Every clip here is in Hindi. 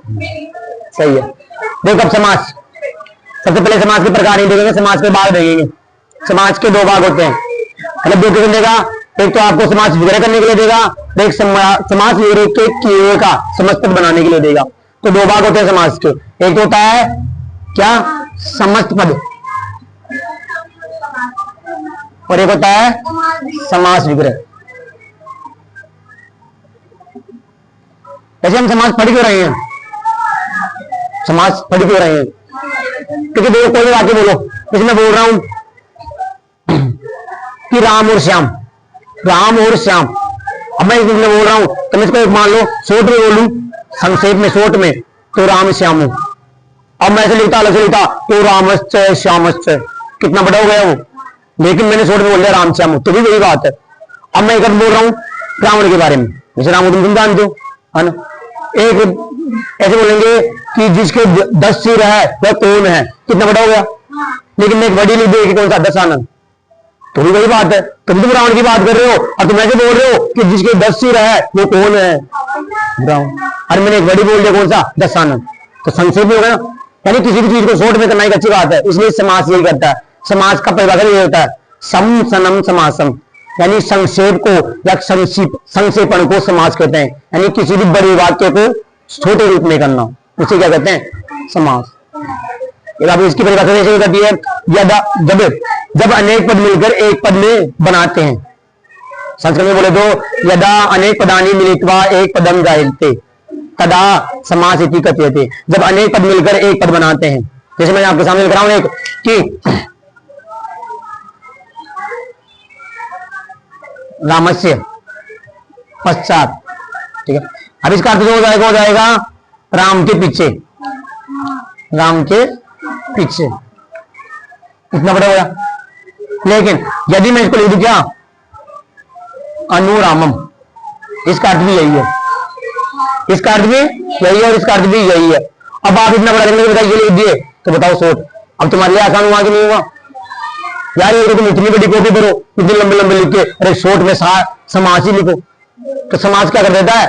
सही है। देखो अब समास, सबसे पहले समाज के प्रकार नहीं देखेंगे, समाज के भाग देखेंगे। समाज के दो भाग होते हैं, मतलब दो किस्म देगा। एक तो आपको समाज विग्रह करने के लिए देगा, एक समाज विग्रह के किए का समस्त पद बनाने के लिए देगा। तो दो भाग होते हैं समाज के, एक होता है क्या समस्त पद, और एक होता है समास विग्रह। ऐसे हम समाज पढ़ क्यों रहे हैं, समाज पढ़ क्यों रहे हैं? क्योंकि देखो कोई बात बोलो, जैसे मैं बोल रहा हूं कि राम और श्याम, राम और श्याम, अब मैं इसमें बोल रहा हूं तो मैं इसको एक मान लो शॉर्ट में बोलूं, संक्षेप में शॉर्ट में, तो राम श्याम हूं। अब मैं ऐसे लिखता, अलग से लिखता तो रामश्च श्यामश्च, कितना बड़ा हो गया वो, लेकिन मैंने शॉर्ट में बोल दिया राम श्याम, तो भी वही बात है। अब मैं एक बोल रहा हूं रावण के बारे में, जैसे राम तुम जानते हो है ना, एक ऐसे बोलेंगे कि जिसके 10 सिर है वह कौन है, कितना बड़ा हो गया, लेकिन मैं एक बड़ी लिख दी कौन सा दशानन, तो भी वही बात है। तुम रावण की बात कर रहे हो और तुम ऐसे बोल रहे हो कि जिसके 10 सिर है वो कौन है, रावण, और मैंने एक बड़ी बोल दिया कौन सा दशानन, तो संक्षेप में होगा ना। यानी किसी भी चीज को शॉर्ट में करना एक अच्छी बात है, इसलिए समास यही करता है। समाज का परिभाषा ये होता है सम सनम समासम, यानी संक्षेप को या संक्षेपण को समास कहते हैं, यानी किसी भी बड़े वाक्य को छोटे रूप में करना, उसे क्या कहते हैं समास। इसकी परिभाषा ऐसे करती है, जब अनेक पद मिलकर एक पद में बनाते हैं, संस्कृत में बोले तो यदा अनेक पदानि मिलित्वा एक पदम जायते तदा समास इति कथ्यते, जब अनेक पद मिलकर एक पद बनाते हैं। जैसे मैं आपके सामने लिख रहा हूं एक कि रामस्य पश्चात, ठीक है। अब इसका अर्थ जो हो जाएगा राम के पीछे, राम के पीछे, इतना बड़ा होगा। लेकिन यदि मैं इसको लिख दूं क्या अनुरामम, इसका अर्थ भी यही है, इसका अर्थ भी यही है और इसका अर्थ भी यही है। अब आप इतना बड़ा बताइए लिख दिए तो बताओ शॉर्ट, अब तुम्हारे लिए आसान हुआ कि नहीं हुआ यार? ये तुम इतनी बड़ी कॉपी करो, इतने लंबे लंबे लिख के, अरे शॉर्ट में समास ही लिखो, तो समाज क्या कर देता है,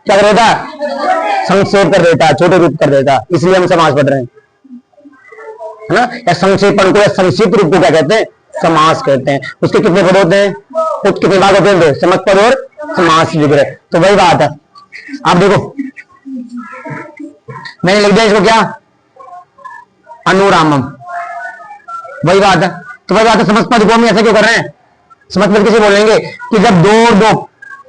क्या कर देता है, संक्षेप कर देता है, छोटे रूप कर देता है, इसलिए हम समास पढ़ रहे हैं, है ना। या संक्षेपण को या संक्षिप्त रूप को क्या कहते हैं, समास कहते हैं। उसके कितने पद होते हैं, कुछ कितने भाग होते हैं, समस्त पद और समास विग्रह, तो वही बात है। आप देखो मैंने लिख दिया इसको क्या अनुरामम, वही बात है, तो वही बात है। समस्त पद को हम ऐसा क्यों कर रहे हैं, समस्त पद किसे बोलेंगे कि जब दो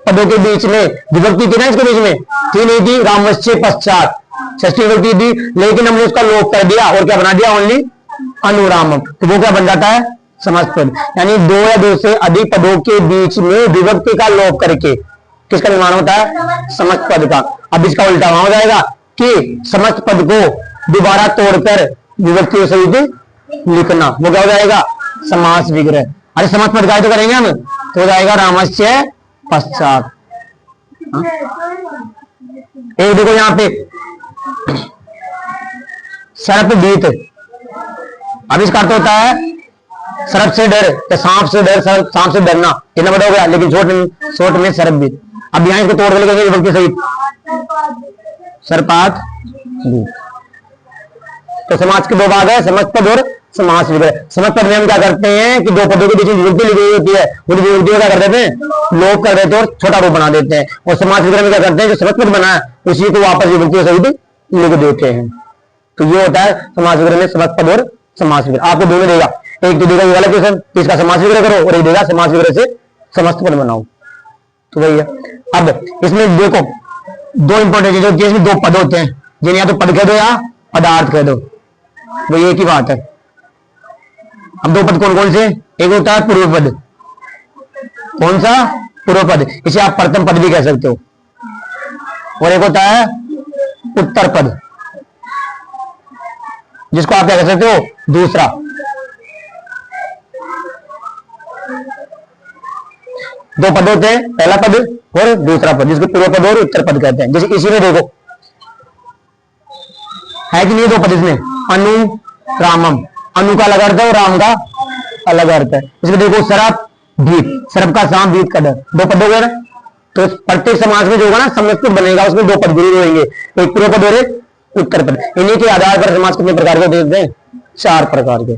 पदों के बीच में विभक्ति थी ना, इसके बीच में थी नहीं थी, रामवश्य पश्चात षष्ठी विभक्ति थी, लेकिन हमने उसका लोप कर दिया और क्या बना दिया ओनली अनुरामम, तो वो क्या बन जाता है समस्त पद। यानी दो या दो से अधिक पदों के बीच में विभक्ति का लोप करके किसका निर्माण होता है, समस्त पद का। अब इसका उल्टा हो जाएगा कि समस्त पद को दोबारा तोड़कर विभक्ति सहित लिखना, वो क्या हो जाएगा समास विग्रह। अरे समस्त पद का तो करेंगे हम, तो हो जाएगा रामस्य पश्चात। एक देखो यहां पे सर्प भीत, अब इसका अर्थ होता है सर्प से डर या सांप से डर, सांप से डरना, कितना बड़ा हो गया, लेकिन शॉर्ट में सर्प भीत। अब यहां इसको तोड़ के लिखेंगे विभक्ति सहित सर्पात भीत। तो समाज के दो भाग है, समस्त पद और समास विग्रह। समस्त पद में हम क्या करते हैं कि दो पदों के बीच में विभक्ति लिखी होती है, वो विभक्ति को क्या कर देते हैं, लोप कर देते हैं और छोटा रूप बना देते हैं। और समास विग्रह में क्या करते हैं, जो समस्त पद बना है उसी को वापस विभक्ति सहित लिख देते हैं। तो ये होता है समास विग्रह में समस्त पद और समास विग्रह। आपको दोनों देगा, एक तो देगा ये वाला क्वेश्चन इसका समास विग्रह करो, और एक देगा समास विग्रह से समस्त पद बनाओ, तो वही है। अब इसमें देखो दो इंपॉर्टेंट चीजें, जिसमें दो पद होते हैं, जिन्हें या तो पद कह दो या पदार्थ कह दो, वो एक ही बात है। अब दो पद कौन कौन से, एक होता है पूर्व पद, कौन सा पूर्व पद, इसे आप प्रथम पद भी कह सकते हो, और एक होता है उत्तर पद, जिसको आप क्या कह सकते हो दूसरा। दो पद होते हैं, पहला पद और दूसरा पद, जिसको पूर्व पद और उत्तर पद कहते हैं। जैसे इसी में देखो है कि नहीं दो पद इसमें, अनु रामम, अनु का अलग अर्थ है और राम का अलग अर्थ है। इसमें देखो सर्प भीत, सर्प का सांप भीत का डर, दो पद हो गए ना, तो प्रत्येक समाज में जो होगा ना संस्कृत बनेगा, उसमें दो पद जरूर होंगे, एक पूर्व पद और एक उत्तर पद। इन्हीं के आधार पर समाज कितने प्रकार के देते हैं? 4 प्रकार के,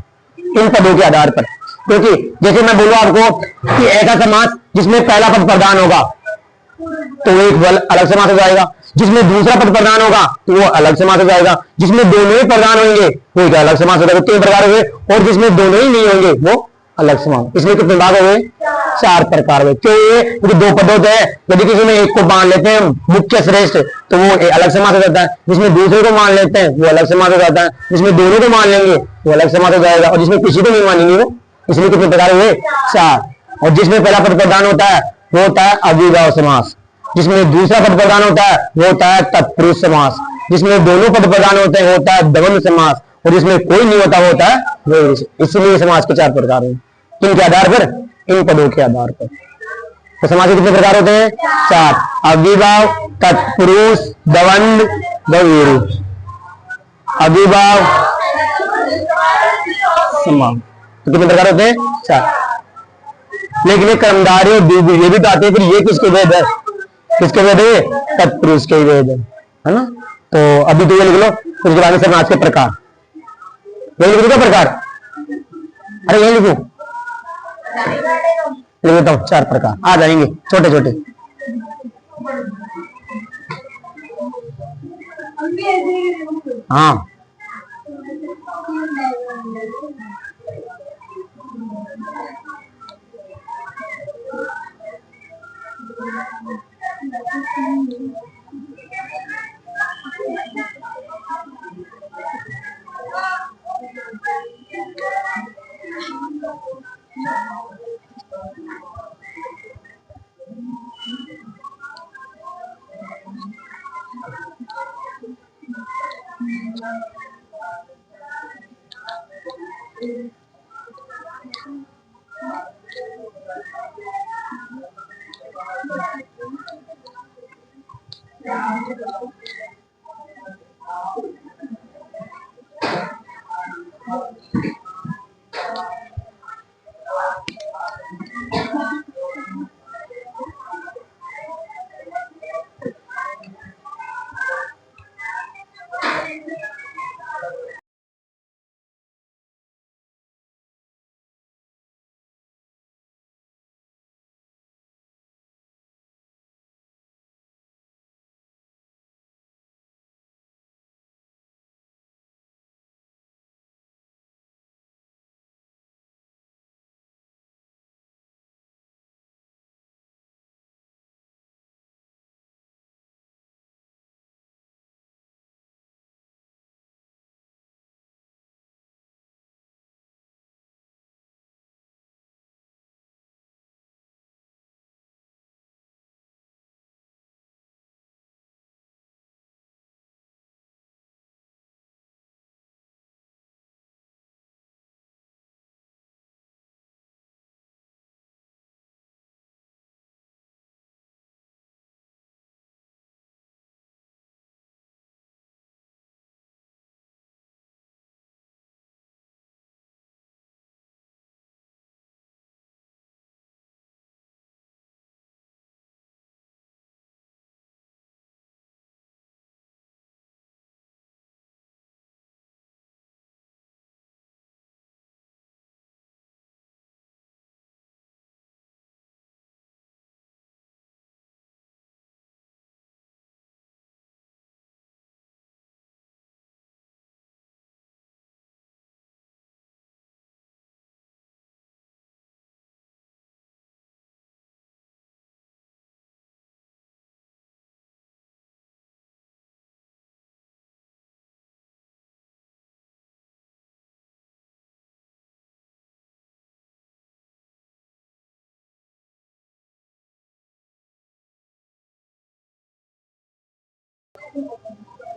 इन पदों के आधार पर। क्योंकि जैसे मैं बोलूं आपको कि ऐसा समाज जिसमें पहला पद प्रधान होगा तो वो एक अलग समाज हो जाएगा, जिसमें दूसरा पद प्रधान होगा तो वो अलग समाज हो जाएगा, जिसमें दोनों ही प्रधान होंगे वो एक अलग समाज हो जाएगा, 3 प्रकार हुए, और जिसमें दोनों ही नहीं होंगे वो अलग समाज। इसमें कितने भाग हुए? 4 प्रकार हुए। क्यों? ये क्योंकि 2 पद होते हैं, यदि किसी में एक को मान लेते हैं मुख्य श्रेष्ठ तो वो अलग समाज हो जाता है, जिसमें दूसरे को मान लेते हैं वो अलग समाज हो जाता है, जिसमें दोनों को मान लेंगे वो अलग समाज हो जाएगा, और जिसमें किसी को नहीं मानेंगे वो, इसलिए कितने प्रकार हुए? 4। और जिसमें पहला पद प्रधान होता है वो होता है अविभाव समास, जिसमें दूसरा पद प्रधान होता है वो होता है तत्पुरुष समास, जिसमें दोनों पद प्रधान होते हैं वो होता है द्वंद्व समास, और जिसमें कोई नहीं होता वो होता है द्वैध। इसलिए समाज के 4 प्रकार हैं। किनके आधार पर? इन पदों के आधार पर। तो समाज के कितने प्रकार होते हैं? 4। अविभाव, तत्पुरुष, द्वंद्व, द्वैध। अविभाव समास तो कितने प्रकार होते हैं? 4। लेकिन ये कर्मधारय और द्विगु ये भी तो आते हैं, फिर ये किसके वेद है? किसके वेद है? तत्पुरुष के वेद है ना। तो अभी तो ये लिख लो, फिर उसके बाद समाज के प्रकार, ये लिख दो प्रकार, अरे ये लिखो, लिख देता हूं 4 प्रकार आ जाएंगे छोटे छोटे। हाँ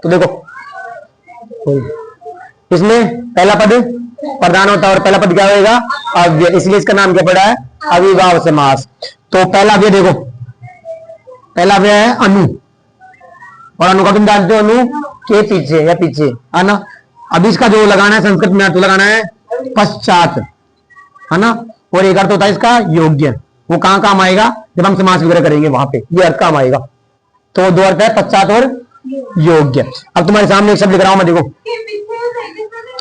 तो देखो इसमें पहला पद प्रधान होता है, और पहला पद क्या होगा? अव्यय, इसलिए इसका नाम क्या पड़ा है? अविभाव समास। तो पहला अव्यय देखो, पहला अव्यय है अनु, और अनु का तुम जानते हो, अनु के पीछे या पीछे है ना। अब इसका जो लगाना है संस्कृत में अर्थ लगाना है पश्चात, है ना, और एक अर्थ होता है इसका योग्य, वो कहां काम आएगा, जब हम समास विग्रह करेंगे वहां पे ये अर्थ काम आएगा। तो दो अर्थ है, पश्चात और योग्य। अब तुम्हारे सामने एक शब्द लिख रहा हूं मैं, देखो।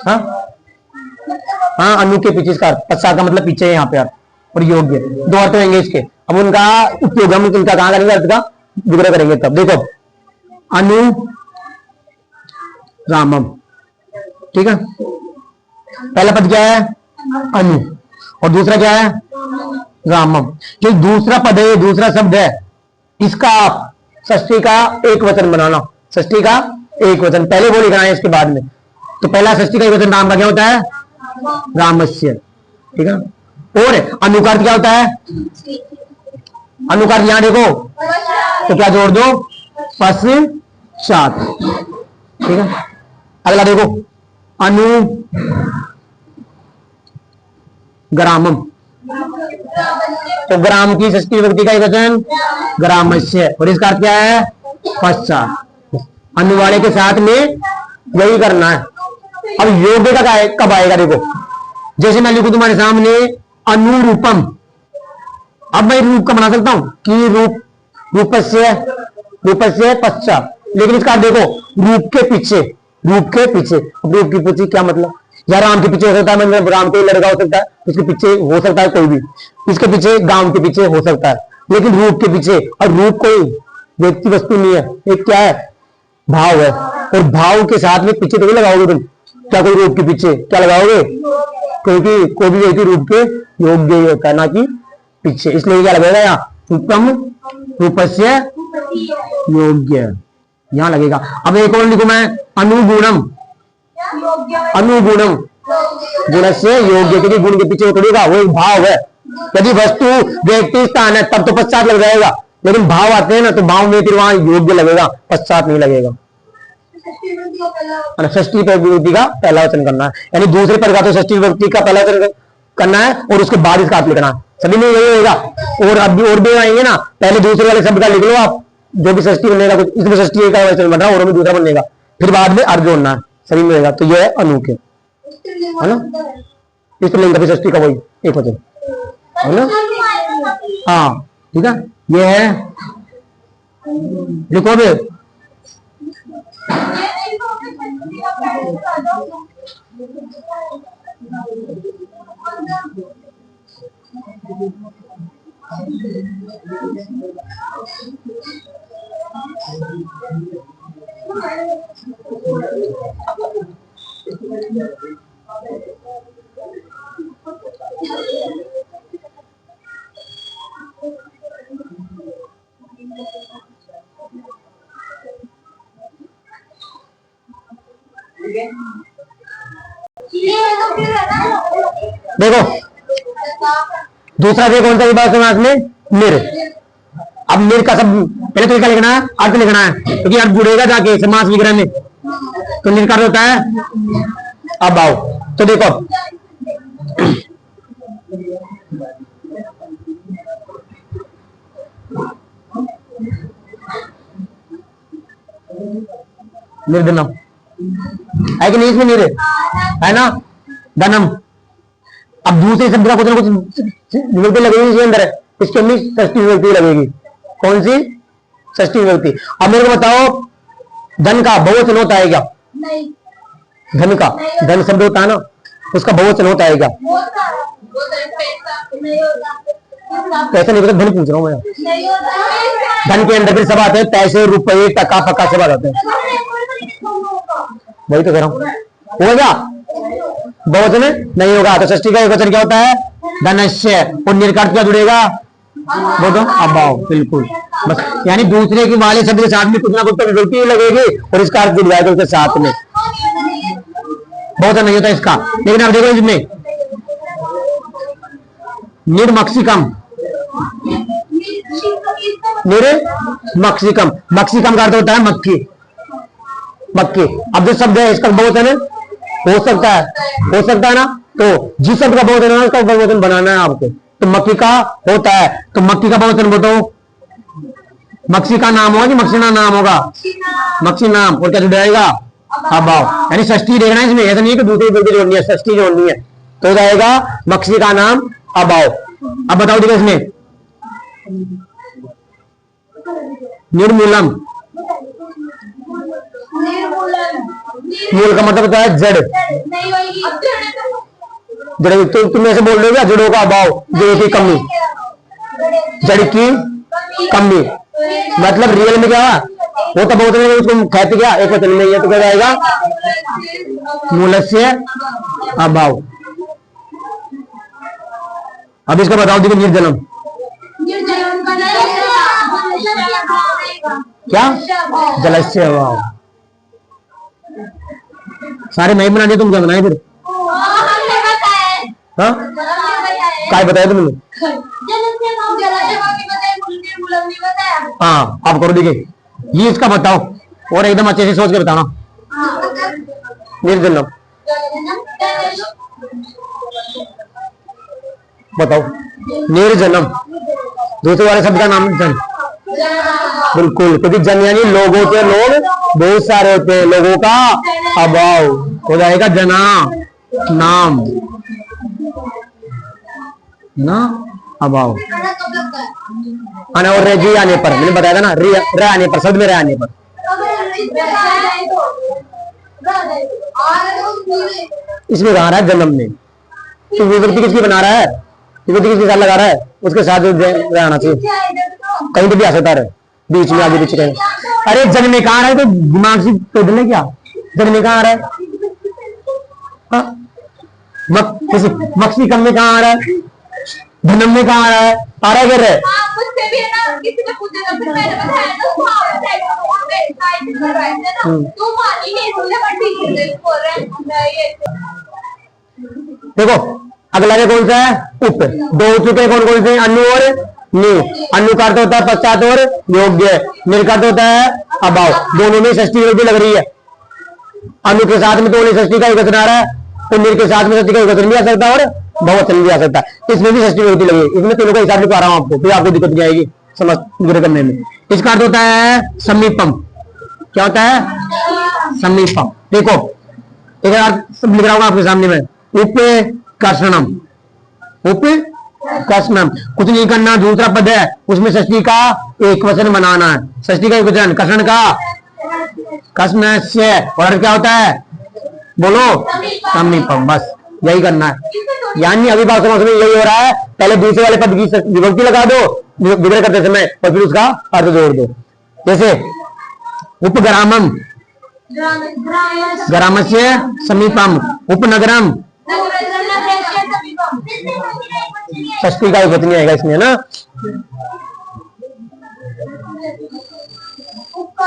हाँ हाँ, अनु के पीछे इसका पश्चात का मतलब पीछे है यहाँ पे अर्थ, और योग्य दो अर्थ होंगे इसके। अब उनका उपयोग हम उनका कहां करेंगे, अर्थ का विग्रह करेंगे तब। देखो अनु रामम, ठीक है। पहला पद क्या है, अनु, और दूसरा क्या है, रामम। जो दूसरा पद है, दूसरा शब्द है, इसका आप षष्ठी का एक वचन बनाना, षष्ठी का एक वचन पहले वो लिखना है इसके बाद में। तो पहला षष्ठी का एक वचन नाम का क्या होता है, रामस्य, ठीक है। और अनुकार क्या होता है, अनुकार यहां देखो तो क्या जोड़ दो, पश्चात, ठीक है। अगला देखो अनु ग्रामम, तो ग्राम की षष्ठी विभक्ति का एक वचन ग्रामस्य, और इसका अर्थ क्या है, पश्चात। अनु वाले के साथ में यही करना है। अब योग्य का कब आएगा, देखो जैसे मैं लिखूं तुम्हारे सामने अनुरूपम, अब मैं रूप का बना सकता हूं कि रूपस्य पश्चात, लेकिन इसका देखो रूप के पीछे, रूप के पीछे। रूप के पीछे क्या मतलब, या राम के पीछे हो सकता है, मतलब राम के लड़का हो सकता है, उसके पीछे हो सकता है कोई भी, इसके पीछे गांव के पीछे हो सकता है, लेकिन रूप के पीछे। और रूप कोई व्यक्ति वस्तु नहीं है, एक क्या है, भाव है, और भाव के साथ में पीछे तो नहीं लगाओगे तुम, क्या कोई रूप के पीछे क्या लगाओगे, क्योंकि कोई भी व्यक्ति रूप के योग्य ही होता है, ना कि पीछे, इसलिए क्या लगेगा यहाँ, उत्तम रूपस्य योग्य, यहां लगेगा। अब एक और लिखूं मैं, अनुगुणम, अनुगुणम गुणस्य योग्य, क्योंकि गुण के पीछे थोड़ेगा, वो एक भाव है। यदि वस्तु व्यक्ति स्थान है तब तो पश्चात लग जाएगा, लेकिन भाव आते हैं ना, तो भाव में फिर वहां योग्य लगेगा, पश्चात नहीं लगेगा। षष्ठी विभक्ति का पहला वचन करना है, यानी दूसरे पद का तो षष्ठी विभक्ति का पहला वचन करना है, और उसके बाद इसका अर्थ लिखना है, सभी में यही होगा। और अब और भी आएंगे ना, पहले दूसरे वाले शब्द का लिख लो आप, जो भी षष्ठी बनेगा, इसमें षष्ठी का वचन बन रहा है और में दूसरा बनेगा, फिर बाद में अर्थ जोड़ना है, सभी में रहेगा। तो यह है अनु के, है ना, स्त्रीलिंग का भी षष्ठी का वही एक वचन, है ना। हाँ ठीक है, ये है, लिखो भी। देखो दूसरा कौन सा विभाग समास में, निर। अब निर का सब पहले तो क्या लिखना है, अर्थ लिखना है, क्योंकि अर्थ जुड़ेगा जाके समास विग्रह में। तो निर का अर्थ होता है अब आओ, तो देखो निर्धनम है कि नहीं, इसमें निर है ना, धनम। अब दूसरे शब्द का कुछ ना कुछ विभक्ति लगेगी इसके अंदर, इसके अंदर षष्ठी विभक्ति लगेगी। कौन सी, षष्ठी विभक्ति। अब मेरे को बताओ धन का बहुवचन होता है क्या, नहीं। धन का, धन शब्द होता है ना, उसका बहुवचन होता है क्या, कैसे नहीं पता, धन पूछ रहा हूं मैं। धन के अंदर फिर सब आते हैं, पैसे, रुपये, टका फका सब आते हैं, वही तो कह रहा हूं, होगा बहुवचन नहीं होगा। तो षष्ठी का एक वचन क्या होता है, धनस्य, और निर्कार क्या जुड़ेगा, वो तो अभाव, बिल्कुल बस। यानी दूसरे के वाले शब्द के साथ में कुछ ना कुछ तो विभक्ति लगेगी, और इसका अर्थ जुड़ जाएगा उसके साथ में, बहुवचन नहीं होता इसका। लेकिन आप देखो इसमें निर्मक्सिकम, निर्मक्सिकम, मक्सिकम का अर्थ होता है मक्खी, मक्खी। अब जो शब्द है इसका बहुवचन हो सकता है ना, तो जिस शब्द का बहुवचन है उसका बहुवचन बनाना है आपको। तो मक्खी का होता है, तो मक्खी का बहुवचन बताओ, मक्खी का नाम होगा कि मक्खीना नाम होगा, मक्खी नाम, और क्या जुड़ जाएगा, अभाव। यानी षष्ठी देखना है इसमें, ऐसा नहीं है कि दूसरी विभक्ति जोड़नी है, षष्ठी जोड़नी है, तो हो जाएगा मक्खी का नाम अभाव। अब बताओ देखो इसमें निर्मूलम, मूल का मतलब होता है जड़। जड़ तो तुम ऐसे बोल रहे हो, जड़ों का अभाव, जड़ों की कमी, जड़ की कमी मतलब रियल में क्या वो तो बहुत उसको कहते क्या एक वचन में, ये तो क्या जाएगा मूलस्य अभाव। अब इसका बताओ देखो, निर्जलम क्या, जलस्य अभाव। सारे मैं बना दिए, तुम क्या बनाए फिर? हाँ क्या बताया तुमने? हाँ आप करो, देखिए ये इसका बताओ और एकदम अच्छे से सोच के बताना। निर्जलम बताओ, निर्जनम दूसरे वाले शब्द का नाम जन। बिल्कुल, क्योंकि जन यानी लोगों के, लोग बहुत सारे होते हैं, लोगों का अभाव हो जाएगा जना नाम ना अभाव। और जी आने पर मैंने बताया था ना, र आने पर, शब्द में र आने पर। इसमें कहा रहा है जन्म में, तो विभक्ति किसकी बना रहा है, विभक्ति किसके साथ लगा रहा है, उसके साथ रहना चाहिए, कहीं तो भी आ सकता है बीच में, आगे पीछे कहीं। अरे जन्म में कहाँ रहा है, तो दिमाग से तोड़ ले क्या, जन्म में कहाँ आ रहा है, मक्सी कम में कहाँ आ रहा है, धनम में कहाँ आ रहा है, आ रहा है कर रहे देखो। अगला में कौन सा है, उप। दो हो चुके हैं, कौन कौन से, अनु और नी। अनु का अर्थ होता है पश्चात और योग्य, निर का अर्थ होता है अभाव। दोनों में षष्ठी विभक्ति लग रही है। अनु के साथ में तो षष्ठी का एकवचन आ रहा है, और निर के साथ में षष्ठी का एकवचन भी आ सकता है और बहुवचन भी आ सकता है। इसमें भी षष्ठी विभक्ति लगी, इसमें तीनों का हिसाब लिखा रहा हूं आपको, फिर आपको दिक्कत नहीं आएगी समझ करने में। इसका अर्थ होता है समीपम। क्या होता है, समीपम। देखो एक सब लिख रहा हूँ आपके सामने में, उप कर्षणम, उप कर्षणम, कुछ नहीं करना। दूसरा पद है, उसमें षष्ठी का एक वचन बनाना है, षष्ठी का एक वचन, कर्षण का कर्षणस्य, और क्या होता है बोलो, समीपम। बस यही करना है, यानी अभी बात समझ में यही हो रहा है। पहले दूसरे वाले पद की विभक्ति लगा दो विग्रह करते समय, और फिर उसका अर्थ जोड़ दो। जैसे उपग्रामम, ग्रामस्य समीपम, उपनगरम, षष्ठी का एकवचन आएगा इसमें ना,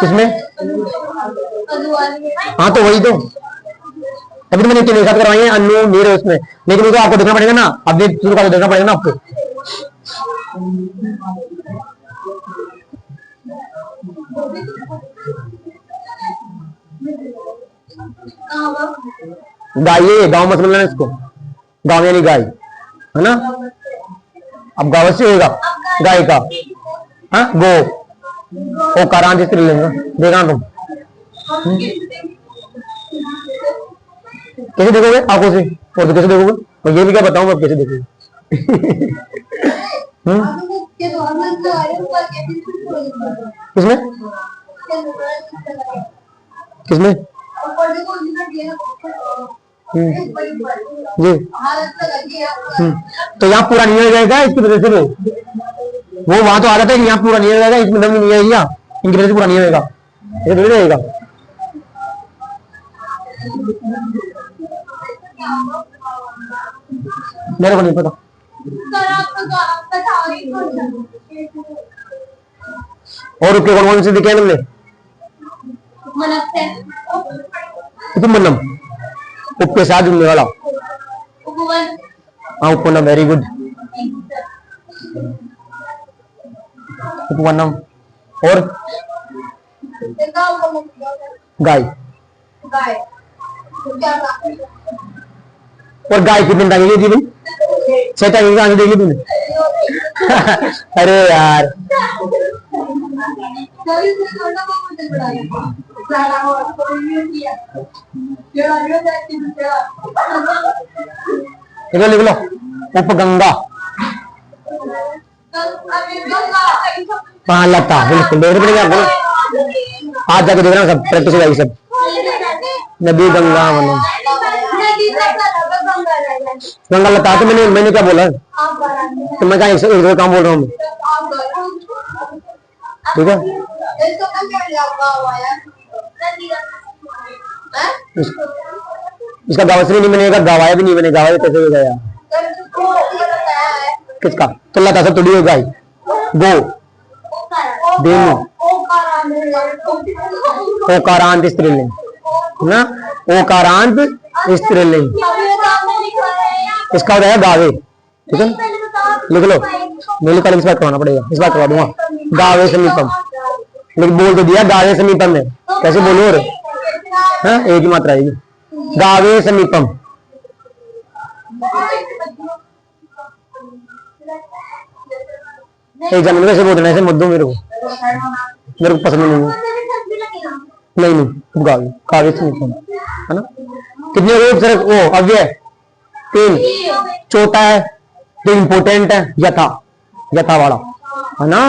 इसमें हाँ तो वही तो, अभी मैंने तीन साथ करवाई है, अन्नू नीर उसमें, लेकिन वो तो आपको देखना पड़ेगा ना, अपने शुरू का देखना पड़ेगा ना आपको। गाय, ये गांव मत बोलना इसको, गांव यानी गाय है ना। अब गाँव से होगा गाय का, हाँ गो, ओ कारांत स्त्रीलिंग देखना तुम। कैसे देखोगे आंखों से, और तो कैसे देखोगे, और ये भी क्या बताऊं अब कैसे देखोगे। किसमें किसमें जी तो यहाँ पूरा नहीं हो जाएगा इसकी वजह से, वो वहां तो आ जाता है कि यहाँ पूरा नहीं हो जाएगा, इसमें दम नहीं आएगा, इनकी वजह से पूरा नहीं होगा, ये थोड़ी रहेगा। मेरे को नहीं पता। और उसके कौन से दिखे तुमने, उपमन्नम, उप के साथ जुड़ने वाला, हाँ उपमन्नम, वेरी गुड। उपमन्नम और गाय, और गाय कितने टांगे थी भाई, 6 टांगे कहां से देखी तुमने। अरे यार लिख लो, उपगंगा, हाँ लता, बिल्कुल देखने पड़ेगा आपको। आज जाके देख रहा हूँ सब प्रैक्टिस हो जाएगी सब। नदी गंगा वनो गंगा लता, तो मैंने क्या बोला, तो मैं कहा एक काम बोल रहा हूँ, ठीक है। इसका गावस्त्री नहीं बनेगा, गवाया भी नहीं बनेगा, गवाया कैसे हो गया किसका, तो लता से थोड़ी होगा गो देनु ओकारांत स्त्रीलिंग ना, ओकारांत स्त्रीलिंग, इसका हो जाएगा गावे, ठीक है। लिख लो, मेरे कल इस बार करवाना पड़ेगा, इस बार करवा दूंगा। गावे समीपम, लेकिन बोल तो दिया गावे समीपम में, कैसे बोलो रे, हाँ एक ही मात्रा आएगी, गावे समीपम। एक जमीन कैसे बोलना, ऐसे मत दो मेरे को पसंद नहीं है। नहीं गावे, गावे समीपम है ना। कितने रूप से वो अव्यय 3, चौथा है जो इंपोर्टेंट है यथा, यथा वाला है ना।